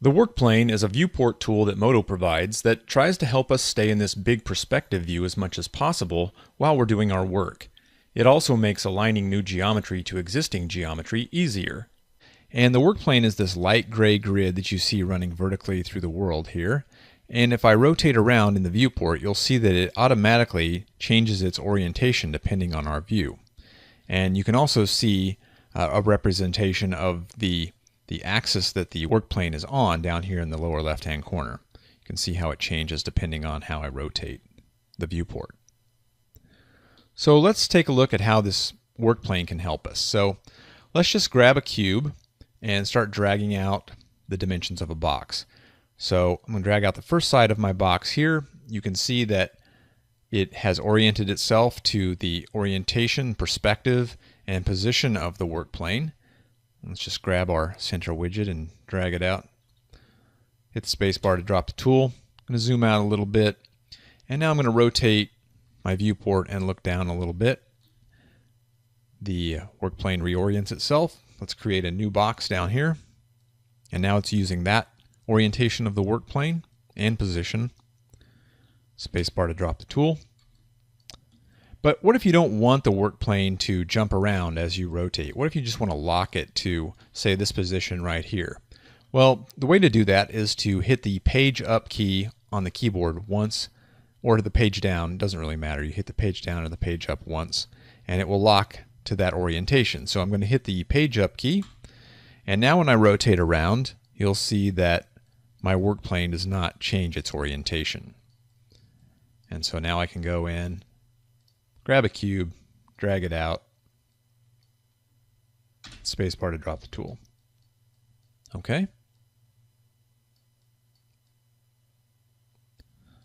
The work plane is a viewport tool that MODO provides that tries to help us stay in this big perspective view as much as possible while we're doing our work. It also makes aligning new geometry to existing geometry easier. And the work plane is this light gray grid that you see running vertically through the world here. And if I rotate around in the viewport, you'll see that it automatically changes its orientation depending on our view. And you can also see a representation of the axis that the work plane is on down here in the lower left hand corner. You can see how it changes depending on how I rotate the viewport. So let's take a look at how this work plane can help us. So let's just grab a cube and start dragging out the dimensions of a box. So I'm going to drag out the first side of my box here. You can see that it has oriented itself to the orientation, perspective, and position of the work plane. Let's just grab our center widget and drag it out. Hit the space bar to drop the tool. I'm going to zoom out a little bit. And now I'm going to rotate my viewport and look down a little bit. The work plane reorients itself. Let's create a new box down here. And now it's using that orientation of the work plane and position. Space bar to drop the tool. But what if you don't want the work plane to jump around as you rotate? What if you just want to lock it to, say, this position right here? Well, the way to do that is to hit the page up key on the keyboard once, or the page down. It doesn't really matter. You hit the page down or the page up once, and it will lock to that orientation. So I'm going to hit the page up key, and now when I rotate around, you'll see that my work plane does not change its orientation. And so now I can go in, grab a cube, drag it out, spacebar to drop the tool. Okay.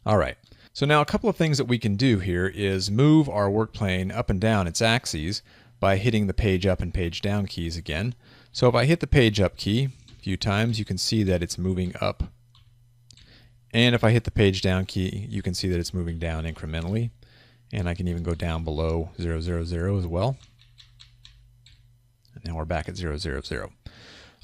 All right. So now a couple of things that we can do here is move our work plane up and down its axes by hitting the page up and page down keys again. So if I hit the page up key a few times, you can see that it's moving up. And if I hit the page down key, you can see that it's moving down incrementally. And I can even go down below 0, 0, 0 as well. And now we're back at 0, 0, 0.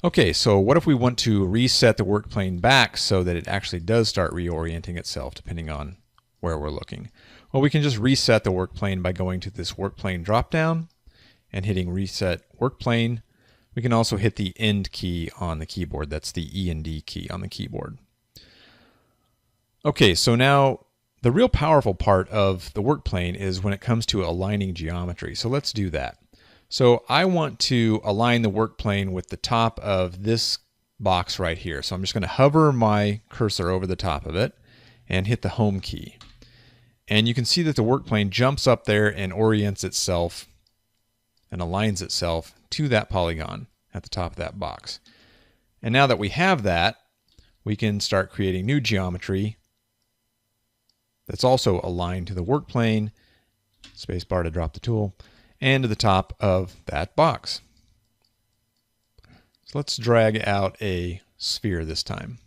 Okay, so what if we want to reset the work plane back so that it actually does start reorienting itself depending on where we're looking? Well, we can just reset the work plane by going to this work plane dropdown and hitting reset work plane. We can also hit the end key on the keyboard. That's the E and D key on the keyboard. Okay, so now the real powerful part of the work plane is when it comes to aligning geometry. So let's do that. So I want to align the work plane with the top of this box right here. So I'm just going to hover my cursor over the top of it and hit the home key. And you can see that the work plane jumps up there and orients itself and aligns itself to that polygon at the top of that box. And now that we have that, we can start creating new geometry that's also aligned to the work plane, spacebar to drop the tool, and to the top of that box. So let's drag out a sphere this time.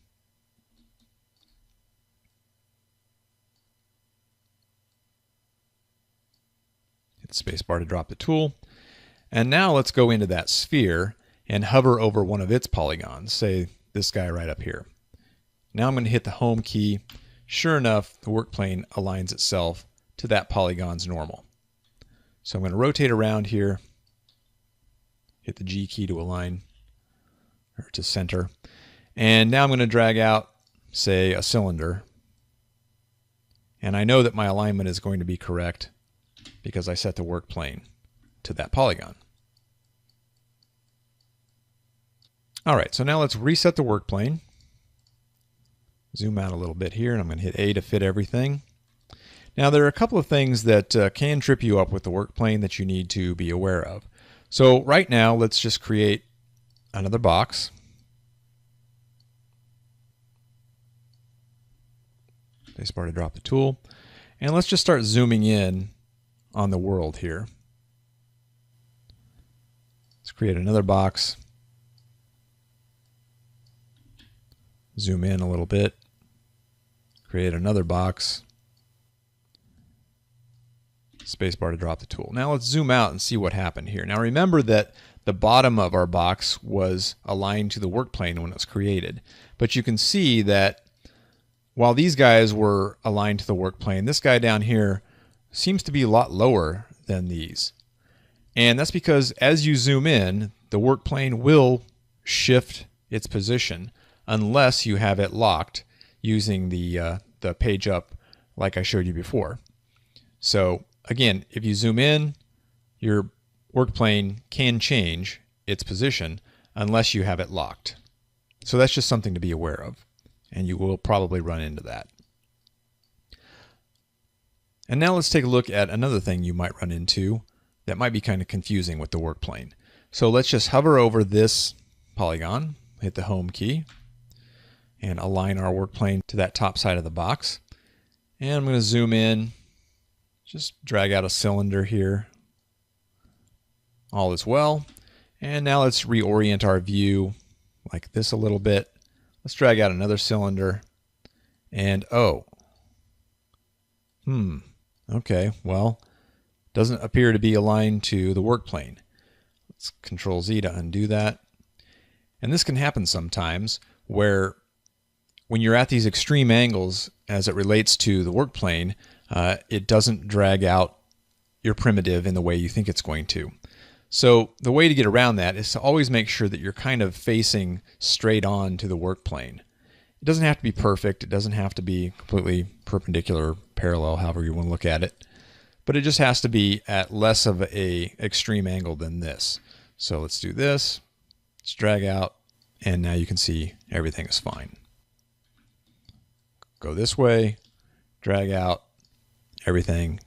Hit the spacebar to drop the tool. And now let's go into that sphere and hover over one of its polygons, say this guy right up here. Now I'm going to hit the home key. Sure enough, the work plane aligns itself to that polygon's normal. So I'm going to rotate around here, hit the G key to align, or to center. And now I'm going to drag out, say, a cylinder. And I know that my alignment is going to be correct because I set the work plane to that polygon. All right, so now let's reset the work plane. Zoom out a little bit here, and I'm going to hit A to fit everything. Now there are a couple of things that can trip you up with the work plane that you need to be aware of. So right now, let's just create another box. Spacebar to drop the tool. And let's just start zooming in on the world here. Let's create another box. Zoom in a little bit. Create another box. Spacebar to drop the tool. Now let's zoom out and see what happened here. Now remember that the bottom of our box was aligned to the work plane when it was created. But you can see that while these guys were aligned to the work plane, this guy down here seems to be a lot lower than these. And that's because as you zoom in, the work plane will shift its position unless you have it locked using the page up like I showed you before. So again, if you zoom in, your work plane can change its position unless you have it locked. So that's just something to be aware of, and you will probably run into that. And now let's take a look at another thing you might run into that might be kind of confusing with the work plane. So let's just hover over this polygon, hit the home key, and align our work plane to that top side of the box. And I'm going to zoom in, just drag out a cylinder here. All is well. And now let's reorient our view like this a little bit. Let's drag out another cylinder. And okay, well, doesn't appear to be aligned to the work plane. Let's Control Z to undo that. And this can happen sometimes where when you're at these extreme angles as it relates to the work plane, it doesn't drag out your primitive in the way you think it's going to. So the way to get around that is to always make sure that you're kind of facing straight on to the work plane. It doesn't have to be perfect. It doesn't have to be completely perpendicular, parallel, however you want to look at it. But it just has to be at less of a extreme angle than this. So let's do this. Let's drag out, and now you can see everything is fine. Go this way, drag out, everything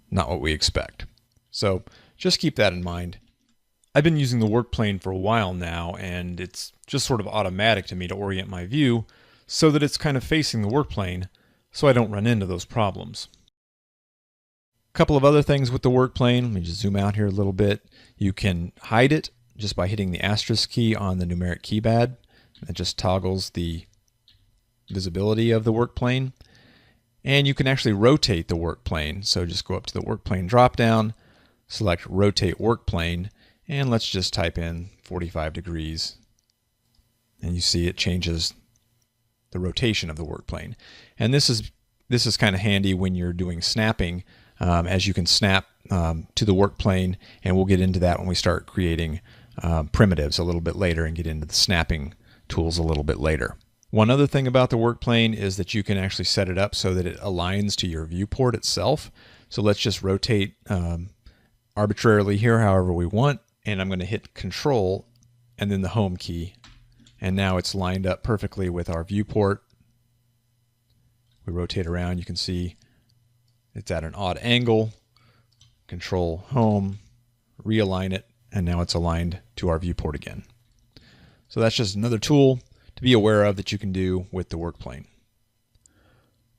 not what we expect. So just keep that in mind. I've been using the work plane for a while now, and it's just sort of automatic to me to orient my view so that it's kind of facing the work plane so I don't run into those problems. A couple of other things with the work plane. Let me just zoom out here a little bit. You can hide it just by hitting the asterisk key on the numeric keypad. It just toggles the visibility of the work plane. And you can actually rotate the work plane. So just go up to the work plane drop down, select rotate work plane, and let's just type in 45 degrees. And you see it changes the rotation of the work plane. And this is kind of handy when you're doing snapping, as you can snap to the work plane, and we'll get into that when we start creating primitives a little bit later and get into the snapping tools a little bit later. One other thing about the work plane is that you can actually set it up so that it aligns to your viewport itself. So let's just rotate arbitrarily here however we want, and I'm going to hit Control and then the home key, and now it's lined up perfectly with our viewport. We rotate around, you can see it's at an odd angle. Control home, realign it, and now it's aligned to our viewport again. So that's just another tool to be aware of that you can do with the work plane.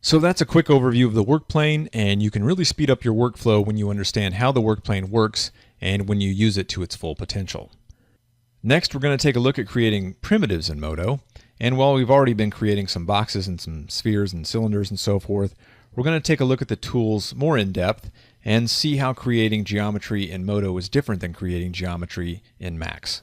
So that's a quick overview of the work plane, and you can really speed up your workflow when you understand how the work plane works and when you use it to its full potential. Next, we're going to take a look at creating primitives in MODO. And while we've already been creating some boxes and some spheres and cylinders and so forth, we're going to take a look at the tools more in depth and see how creating geometry in MODO is different than creating geometry in Max.